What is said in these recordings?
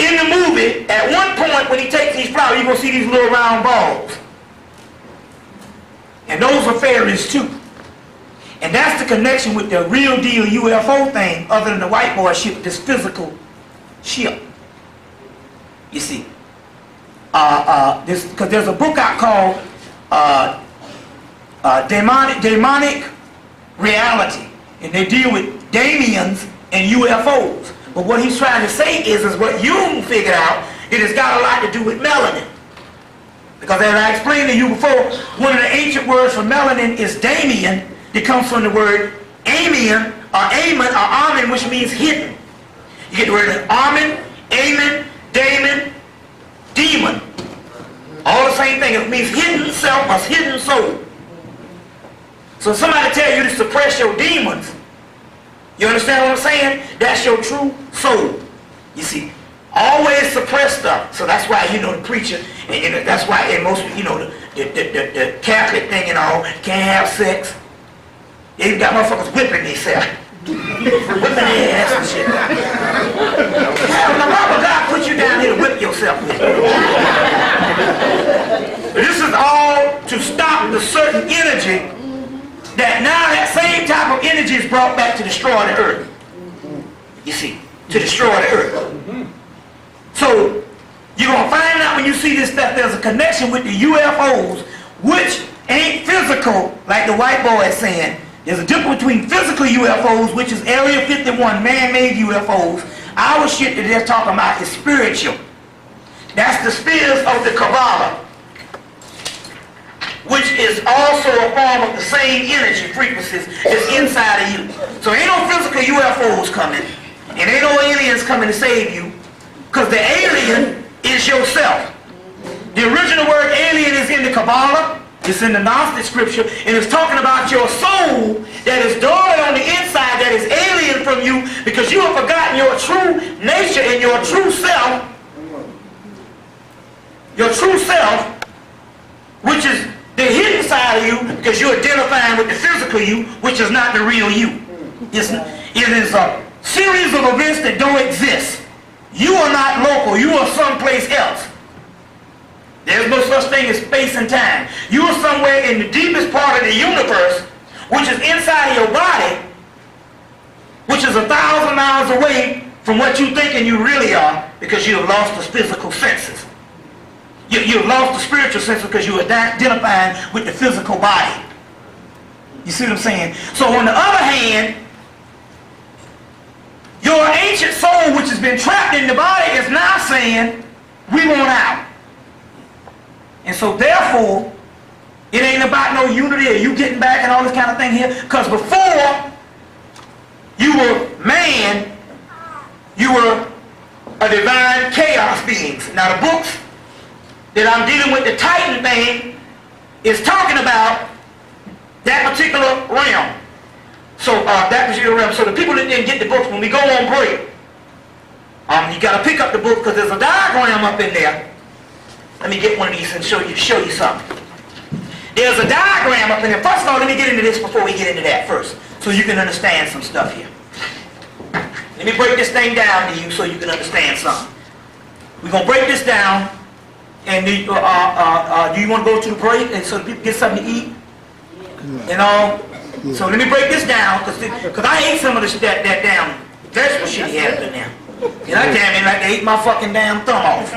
in the movie, at one point when he takes these flowers, you're going to see these little round balls. And those are fairies too. And that's the connection with the real deal UFO thing, other than the white boy ship, this physical ship. You see. Because there's a book out called Demonic Reality. And they deal with Damians and UFOs. But what he's trying to say is what Jung figured out, it has got a lot to do with melanin. Because as I explained to you before, one of the ancient words for melanin is Damian. It comes from the word Amian, or Amen, or Amen, which means hidden. You get the word Amen, Amen, Damon, demon. All the same thing. It means hidden self or hidden soul. So if somebody tell you to suppress your demons, you understand what I'm saying? That's your true soul. You see, always suppress stuff. So that's why, you know, the preacher, and that's why in most, you know, the Catholic thing and all, can't have sex. They even got motherfuckers whipping themselves. Whipping their ass and shit. Hell, now why would God put you down here to whip yourself with? This is all to stop the certain energy that now that same type of energy is brought back to destroy the earth. You see, to destroy the earth. So you're going to find out when you see this stuff, there's a connection with the UFOs, which ain't physical, like the white boy is saying. There's a difference between physical UFOs, which is Area 51, man-made UFOs. Our shit that they're talking about is spiritual. That's the spheres of the Kabbalah, which is also a form of the same energy frequencies that's inside of you. So ain't no physical UFOs coming, and ain't no aliens coming to save you, because the alien is yourself. The original word alien is in the Kabbalah. It's in the Gnostic scripture, and it's talking about your soul that is dormant on the inside, that is alien from you, because you have forgotten your true nature and your true self, which is the hidden side of you, because you're identifying with the physical you, which is not the real you. It is a series of events that don't exist. You are not local. You are someplace else. There's no such thing as space and time. You are somewhere in the deepest part of the universe, which is inside of your body, which is 1,000 miles away from what you think and you really are, because you have lost the physical senses. You've lost the spiritual senses because you are identifying with the physical body. You see what I'm saying? So on the other hand, your ancient soul, which has been trapped in the body, is now saying, we want out. And so therefore, it ain't about no unity or you getting back and all this kind of thing here. Because before you were man, you were a divine chaos being. Now the books that I'm dealing with, the Titan thing, is talking about that particular realm. So that particular realm. So the people that didn't get the books, when we go on break, you got to pick up the book, because there's a diagram up in there. Let me get one of these and show you something. There's a diagram up in there. First of all, let me get into this before we get into that first, so you can understand some stuff here. Let me break this thing down to you so you can understand something. We're going to break this down, and do you want to go to the break and so people get something to eat? And all? So let me break this down, because I ate some of this, that damn vegetable shit he had up in there. And I damn it like they ate my fucking damn thumb off.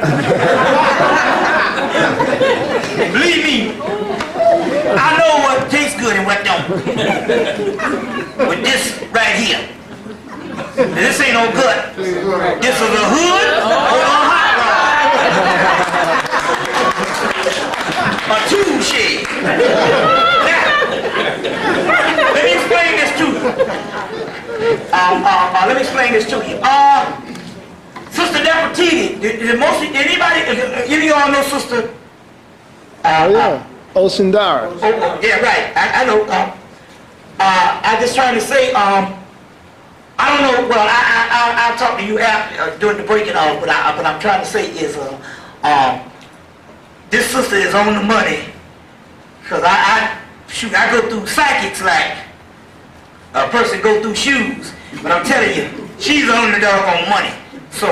Believe me, I know what tastes good and what don't. With this right here. And this ain't no gut. This is a hood or a hot rod. A tube shade. Now, let me explain this to you. Sister Nefertiti, anybody, any of y'all know Sister? Yeah, Osindara. Oh, yeah, right. I know. I'm just trying to say, I don't know. Well, I'll talk to you after during the break and all. But I'm trying to say is, this sister is on the money, because I go through psychics like a person go through shoes. But I'm telling you, she's on the doggone money. So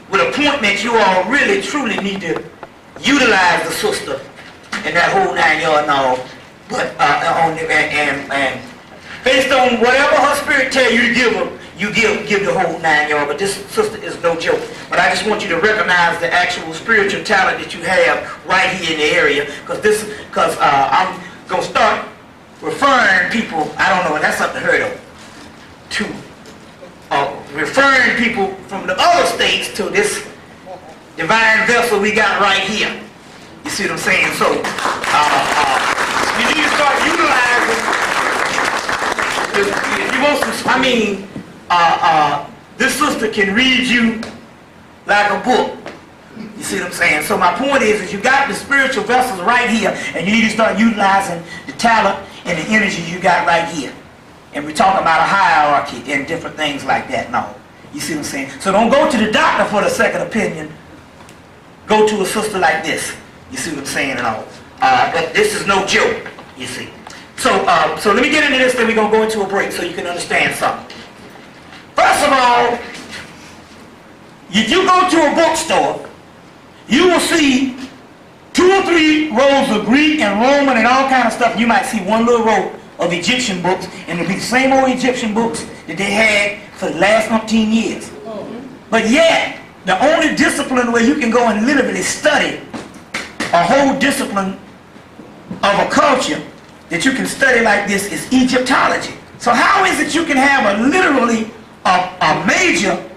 with appointments, you all really, truly need to utilize the sister and that whole 9 yard and all. But, and based on whatever her spirit tell you to give her, you give the whole 9 yard. But this sister is no joke. But I just want you to recognize the actual spiritual talent that you have right here in the area. Because I'm going to start referring people, I don't know, that's something heard of, to referring people from the other states to this divine vessel we got right here. You see what I'm saying? So, you need to start utilizing, if you want some, this sister can read you like a book. You see what I'm saying? So my point is you got the spiritual vessels right here, and you need to start utilizing the talent and the energy you got right here. And we're talking about a hierarchy and different things like that now. You see what I'm saying? So don't go to the doctor for the second opinion. Go to a sister like this. You see what I'm saying and all. But this is no joke, you see. So let me get into this, then we're going to go into a break so you can understand something. First of all, if you go to a bookstore, you will see 2 or 3 rows of Greek and Roman and all kind of stuff. You might see one little row of Egyptian books, and it'll be the same old Egyptian books that they had for the last 15 years. But yet, the only discipline where you can go and literally study a whole discipline of a culture that you can study like this is Egyptology. So how is it you can have literally a major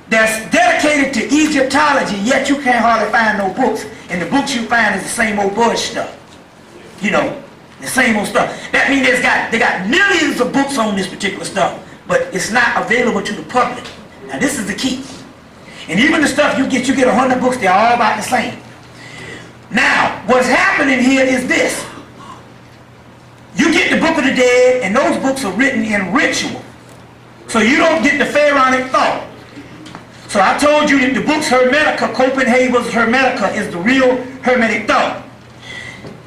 that's dedicated to Egyptology, yet you can't hardly find no books, and the books you find is the same old bush stuff? You know, the same old stuff. That means they got millions of books on this particular stuff, but it's not available to the public. Now this is the key. And even the stuff you get 100 books, they're all about the same. Now, what's happening here is this. You get the Book of the Dead, and those books are written in ritual. So you don't get the pharaonic thought. So I told you that the book's Hermetica, Copenhagen's Hermetica, is the real Hermetic thought.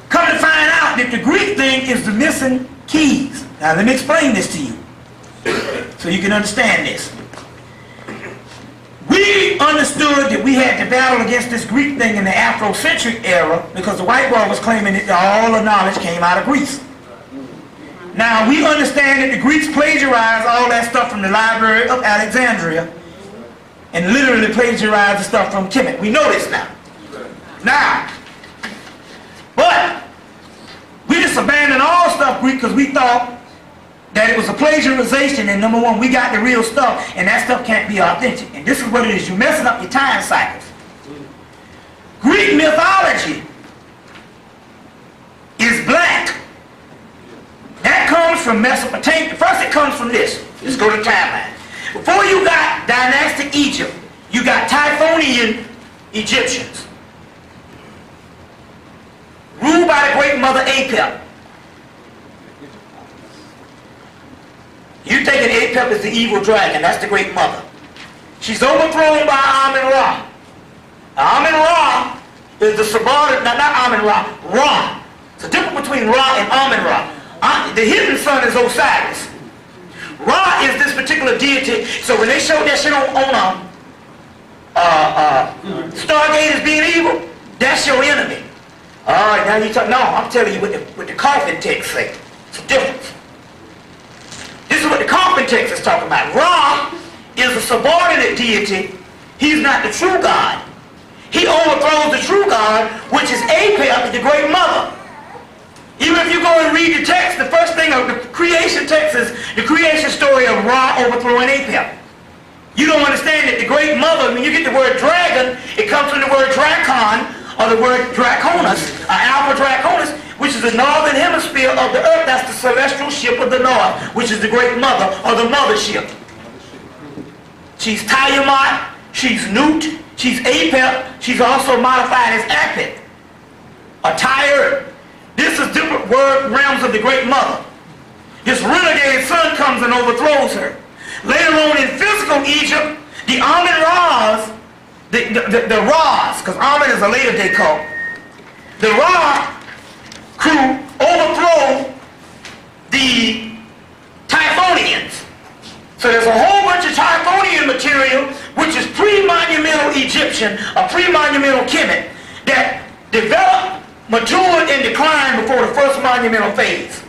Come to find out that the Greek thing is the missing keys. Now let me explain this to you so you can understand this. We understood that we had to battle against this Greek thing in the Afrocentric era because the white boy was claiming that all the knowledge came out of Greece. Now we understand that the Greeks plagiarized all that stuff from the Library of Alexandria and literally plagiarized the stuff from Kemet. We know this now. Now, but we just abandoned all stuff Greek because we thought that it was a plagiarization, and number one, we got the real stuff, and that stuff can't be authentic. And this is what it is. You're messing up your time cycles. Greek mythology is black. That comes from Mesopotamia. First it comes from this. Let's go to the timeline. Before you got dynastic Egypt, you got Typhonian Egyptians, ruled by the great mother Apep. You thinking Apep is the evil dragon, that's the great mother. She's overthrown by Amun-Ra. Amun-Ra is the subordinate, not Amun-Ra, Ra. It's a difference between Ra and Amun-Ra. The hidden son is Osiris. Ra is this particular deity, so when they showed that shit on Stargate as being evil, that's your enemy. Alright, now you talk, no, I'm telling you what the coffin text say. It's a difference. This is what the coffin text is talking about. Ra is a subordinate deity. He's not the true God. He overthrows the true God, which is Apep, the great mother. Even if you go and read the text, the first thing of the creation text is the creation story of Ra overthrowing Apep. You don't understand that the great mother, when you get the word dragon, it comes from the word drakon, or the word draconis, Alpha Draconis, which is the northern hemisphere of the earth. That's the celestial ship of the north, which is the great mother, or the mothership. She's Tiamat, she's Nut, she's Apep, she's also modified as Apep, or Tyre. This is different realms of the great mother. This renegade son comes and overthrows her. Later on in physical Egypt, the Amun-Ras, the Ras, because Amun is a later day cult, the Ra crew overthrow the Typhonians. So there's a whole bunch of Typhonian material which is pre-monumental Egyptian, a pre-monumental khemet that developed, matured, and declined before the first monumental phase.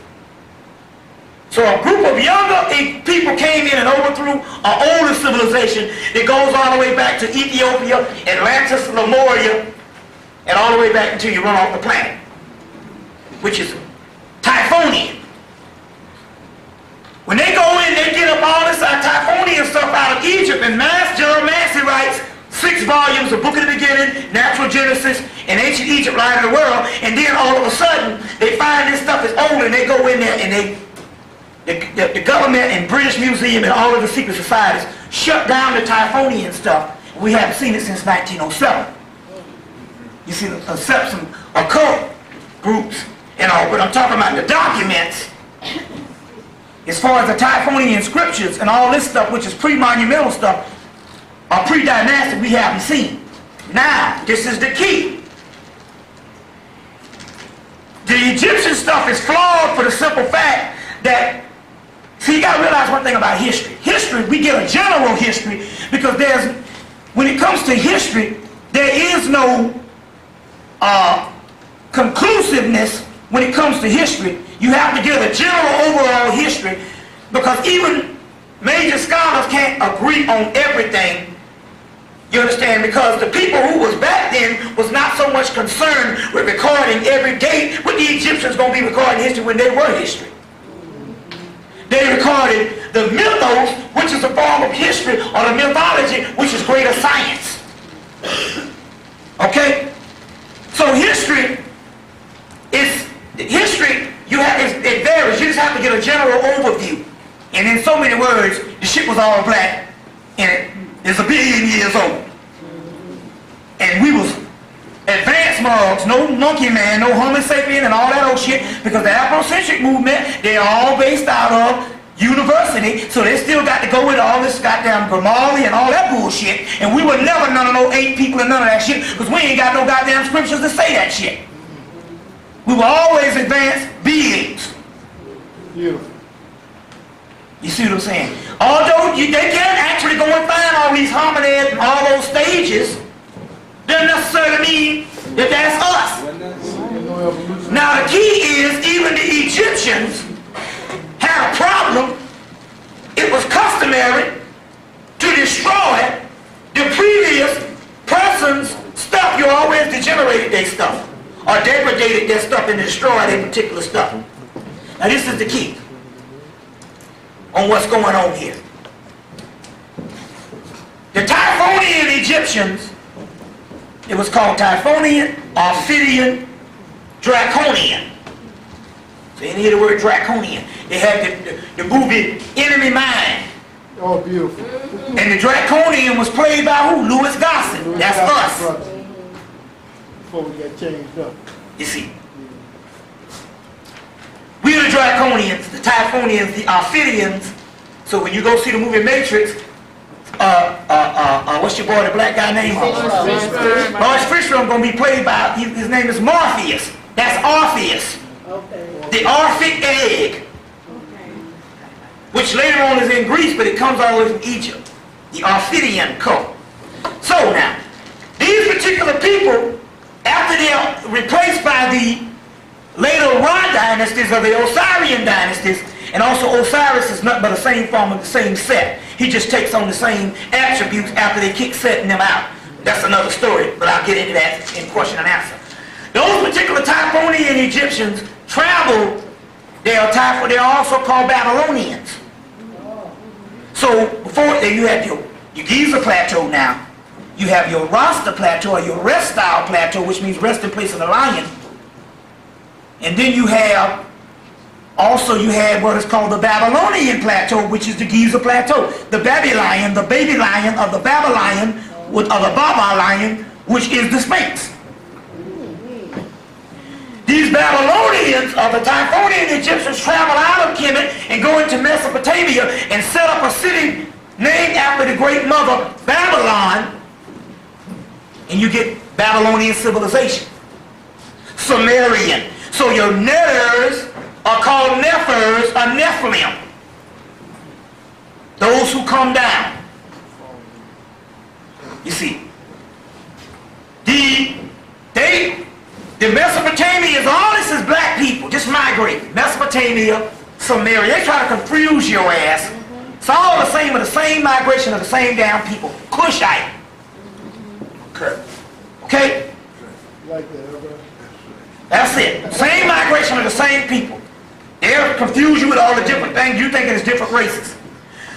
So a group of younger people came in and overthrew an older civilization that goes all the way back to Ethiopia, Atlantis, Lemuria, and all the way back until you run off the planet, which is Typhonian. When they go in, they get up all this Typhonian stuff out of Egypt, and Jeremiah writes 6 volumes, the Book of the Beginning, Natural Genesis, and Ancient Egypt, Light of the World, and then all of a sudden, they find this stuff is old, and they go in there, and the government and British Museum and all of the secret societies shut down the Typhonian stuff. We haven't seen it since 1907. You see, except some occult groups and all, but I'm talking about the documents. As far as the Typhonian scriptures and all this stuff, which is pre-monumental stuff, or pre-dynastic, we haven't seen. Now, this is the key. The Egyptian stuff is flawed for the simple fact that, see, you got to realize one thing about history. History, we get a general history because when it comes to history, there is no conclusiveness when it comes to history. You have to give a general overall history because even major scholars can't agree on everything. You understand? Because the people who was back then was not so much concerned with recording every date what the Egyptians going to be recording history when they were history. They recorded the mythos, which is a form of history, or the mythology, which is greater science. Okay? So history is, it varies. You just have to get a general overview. And in so many words, the shit was all black, and it is 1 billion years old. And we was advanced mugs, no monkey man, no Homo sapien and all that old shit, because the Afrocentric movement, they're all based out of university, so they still got to go with all this goddamn Grimaldi and all that bullshit, and we were never none of no 8 people and none of that shit, because we ain't got no goddamn scriptures to say that shit. We were always advanced beings. Beautiful. You see what I'm saying? Although they can't actually go and find all these hominids and all those stages, doesn't necessarily mean that that's us. Now the key is, even the Egyptians had a problem. It was customary to destroy the previous person's stuff. You always degenerated their stuff, or degraded their stuff and destroyed their particular stuff. Now this is the key on what's going on here. The Typhonian Egyptians, it was called Typhonian, Ophidian, Draconian. So you hear the word Draconian. They had the movie Enemy Mine. Oh, beautiful. And the Draconian was played by who? Louis Gossett. That's us. Before we got changed up. You see. We are the Draconians, the Typhonians, the Ophidians. So when you go see the movie Matrix, what's your boy, the black guy name? Lawrence Fishburne going to be played by, his name is Morpheus. That's Orpheus. Okay. The Orphic egg. Okay. Which later on is in Greece, but it comes all the way from Egypt. The Ophidian cult. So now, these particular people, after they are replaced by the later Ra dynasties or the Osirian dynasties, and also Osiris is nothing but the same form of the same set. He just takes on the same attributes after they kick setting them out. That's another story, but I'll get into that in question and answer. Those particular Typhonian Egyptians traveled, they're also called Babylonians. So before there you have your Giza plateau now. You have your Rasta plateau or your rest style plateau, which means rest in place of the lion. And then you have what is called the Babylonian plateau, which is the Giza plateau. The baby lion of the Babylon, or the Baba lion, which is the Sphinx. These Babylonians, or the Typhonian Egyptians, travel out of Kemet and go into Mesopotamia and set up a city named after the great mother, Babylon, and you get Babylonian civilization. Sumerian. So your Ners are called Nephers or Nephilim. Those who come down. You see. The Mesopotamia is all this is black people, just migrate. Mesopotamia, Samaria, they try to confuse your ass. It's all the same, with the same migration of the same damn people. Cushite. Okay? Like that, brother. That's it. Same migration of the same people. They'll confuse you with all the different things you think it's different races.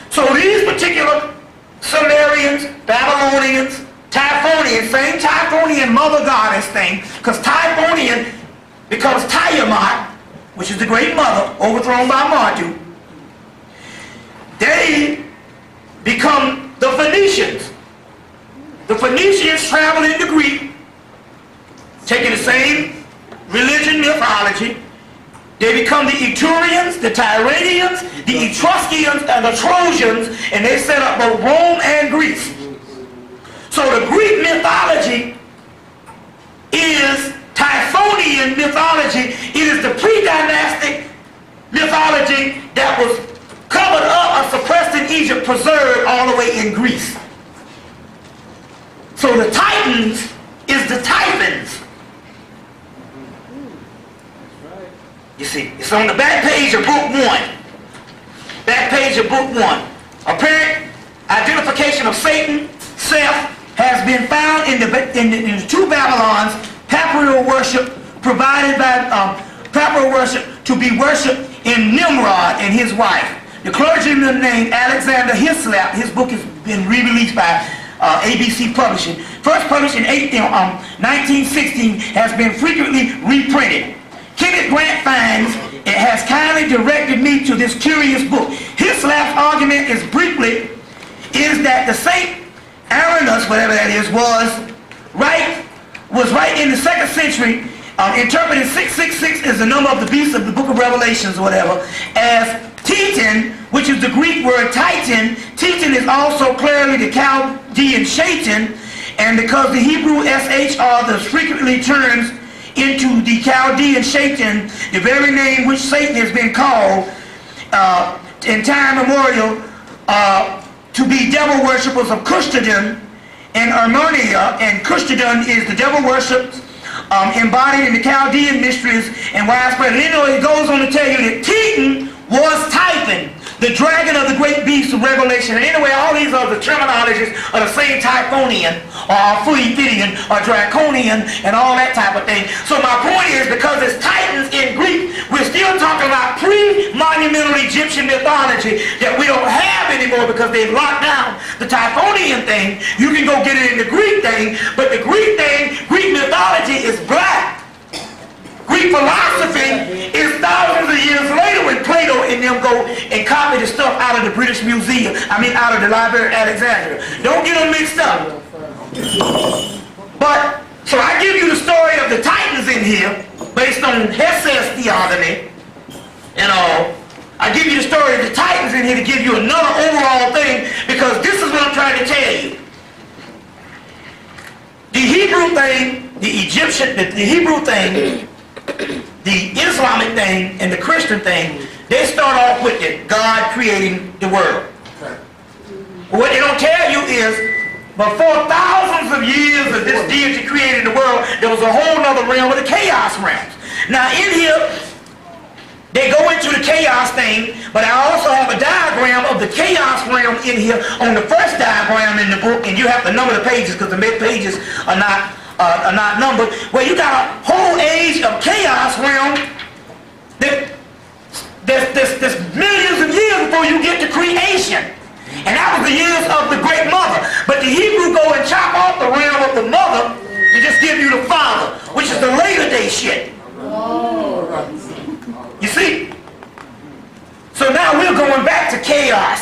So these particular Sumerians, Babylonians, Typhonian, same Typhonian mother goddess thing, because Typhonian becomes Tiamat, which is the great mother, overthrown by Marduk. They become the Phoenicians. The Phoenicians traveled into Greek, taking the same religion, mythology. They become the Etrurians, the Tyrrhenians, the Etruscans, and the Trojans, and they set up both Rome and Greece. So the Greek mythology is Typhonian mythology. It is the pre-dynastic mythology that was covered up or suppressed in Egypt, preserved all the way in Greece. So the Titans is the Typhons. You see, it's on the back page of book 1. Back page of book 1. Apparent identification of Satan, Seth, has been found in the two Babylons, papyral worship provided by papyral worship to be worshipped in Nimrod and his wife. The clergyman named Alexander Hislop, his book has been re-released by ABC Publishing. First published in 1916, has been frequently reprinted. Kenneth Grant finds it has kindly directed me to this curious book. Hislop's argument is that the Saint Aranus, whatever that is, was right in the 2nd century, interpreted 666 as the number of the beast of the book of Revelations or whatever, as Titan, which is the Greek word Titan. Titan is also clearly the Chaldean Shaitan, and because the Hebrew SHR the frequently turns into the Chaldean Shaitan, the very name which Satan has been called in time memorial to be devil worshippers of Cushtadon and Armonia, and Cushtadon is the devil worship embodied in the Chaldean mysteries and widespread. And anyway, it goes on to tell you that Titan was Typhon, the dragon of the great beast of Revelation. And anyway, all these other terminologies are the same Typhonian or Phoenician or Draconian and all that type of thing. So my point is, because it's Titans in Greek, we're still talking about pre-monumental Egyptian mythology that we don't have anymore because they've locked down the Typhonian thing. You can go get it in the Greek thing, but the Greek thing, Greek mythology is black. Greek philosophy is thousands of years later when Plato and them go and copy the stuff out of the British Museum. Out of the Library of Alexandria. Don't get them mixed up. But, so I give you the story of the Titans in here, based on Hesse's theogony and all. I give you the story of the Titans in here to give you another overall thing, because this is what I'm trying to tell you. The Hebrew thing, the Egyptian, the Hebrew thing, the Islamic thing, and the Christian thing, they start off with God creating the world. What they don't tell you is, before thousands of years of this deity creating the world, there was a whole other realm of the chaos realms. Now in here, they go into the chaos thing, but I also have a diagram of the chaos realm in here on the first diagram in the book, and you have to number the pages because the pages are not numbered, where you got a whole age of chaos realm that's millions of years before you get to creation. And that was the years of the great mother. But the Hebrew go and chop off the realm of the mother to just give you the father, which is the later day shit. You see? So now we're going back to chaos.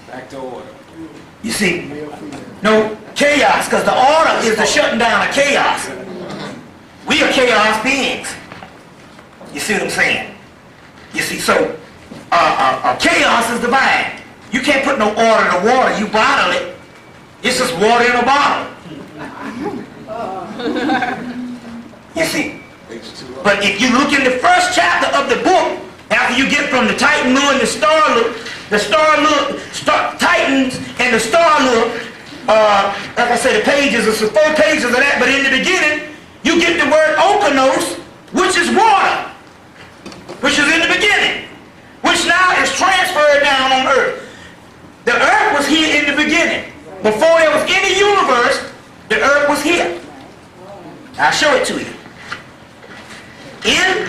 Back to order. You see? No, chaos, because the order is the shutting down of chaos. We are chaos beings. You see what I'm saying? You see, so chaos is divine. You can't put no order to water. You bottle it. It's just water in a bottle. You see? But if you look in the first chapter of the book, after you get from the Titan look and the star look, Titans and the star look, like I said, the pages, there's 4 pages of that, but in the beginning, you get the word Okanos, here. I'll show it to you. In